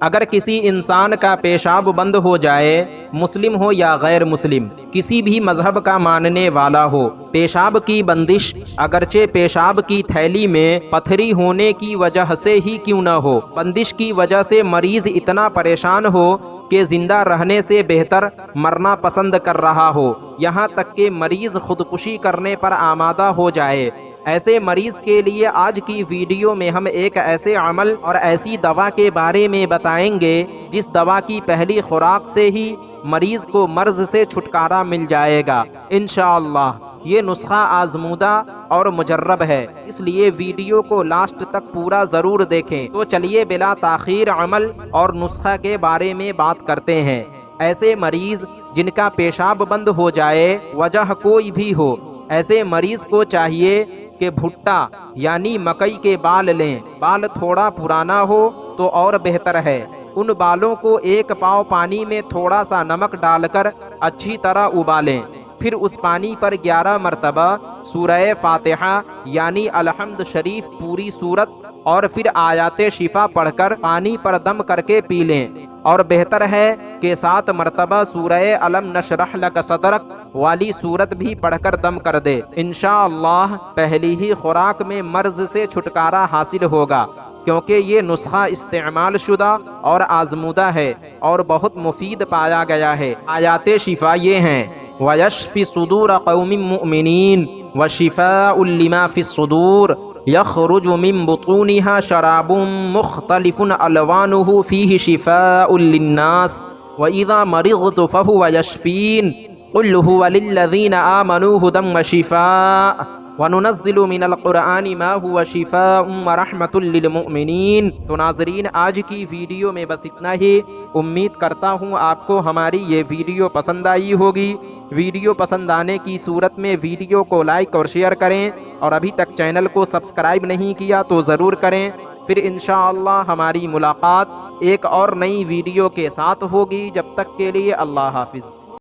اگر کسی انسان کا پیشاب بند ہو جائے، مسلم ہو یا غیر مسلم، کسی بھی مذہب کا ماننے والا ہو، پیشاب کی بندش اگرچہ پیشاب کی تھیلی میں پتھری ہونے کی وجہ سے ہی کیوں نہ ہو، بندش کی وجہ سے مریض اتنا پریشان ہو کہ زندہ رہنے سے بہتر مرنا پسند کر رہا ہو، یہاں تک کہ مریض خودکشی کرنے پر آمادہ ہو جائے، ایسے مریض کے لیے آج کی ویڈیو میں ہم ایک ایسے عمل اور ایسی دوا کے بارے میں بتائیں گے جس دوا کی پہلی خوراک سے ہی مریض کو مرض سے چھٹکارا مل جائے گا انشاءاللہ۔ یہ نسخہ آزمودہ اور مجرب ہے، اس لیے ویڈیو کو لاسٹ تک پورا ضرور دیکھیں۔ تو چلیے بلا تاخیر عمل اور نسخہ کے بارے میں بات کرتے ہیں۔ ایسے مریض جن کا پیشاب بند ہو جائے، وجہ کوئی بھی ہو، ایسے مریض کو چاہیے کہ بھٹا یعنی مکئی کے بال لیں، بال تھوڑا پرانا ہو تو اور بہتر ہے، ان بالوں کو ایک پاؤ پانی میں تھوڑا سا نمک ڈال کر اچھی طرح ابالیں، پھر اس پانی پر 11 مرتبہ سورہ فاتحہ یعنی الحمد شریف پوری سورت اور پھر آیات شفا پڑھ کر پانی پر دم کر کے پی لیں، اور بہتر ہے کہ 7 مرتبہ سورہ الم نشرح لک صدرک والی سورت بھی پڑھ کر دم کر دے، انشاءاللہ پہلی ہی خوراک میں مرض سے چھٹکارا حاصل ہوگا، کیونکہ یہ نسخہ استعمال شدہ اور آزمودہ ہے اور بہت مفید پایا گیا ہے۔ آیات شفا یہ ہیں: وَيَشْفِ صُدُورَ قَوْمٍ مُؤْمِنِينَ وَشِفَاءٌ لِمَا فِي الصُّدُورِ يَخْرُجُ مِن بُطُونِهَا شَرَابٌ مُخْتَلِفٌ أَلْوَانُهُ فِيهِ شِفَاءٌ لِلنَّاسِ وَإِذَا مَرِضْتُ فَهُوَ يَشْفِينِ قُلْ هُوَ لِلَّذِينَ آمَنُوا هُدًى وَشِفَاءٌ وَنُنَزِّلُ مِنَ الْقُرْآنِ مَا هُوَ شِفَاءٌ وَرَحْمَةٌ لِلْمُؤْمِنِينَ۔ تو ناظرین، آج کی ویڈیو میں بس اتنا ہی۔ امید کرتا ہوں آپ کو ہماری یہ ویڈیو پسند آئی ہوگی۔ ویڈیو پسند آنے کی صورت میں ویڈیو کو لائک اور شیئر کریں، اور ابھی تک چینل کو سبسکرائب نہیں کیا تو ضرور کریں۔ پھر انشاءاللہ ہماری ملاقات ایک اور نئی ویڈیو کے ساتھ ہوگی۔ جب تک کے لیے اللہ حافظ۔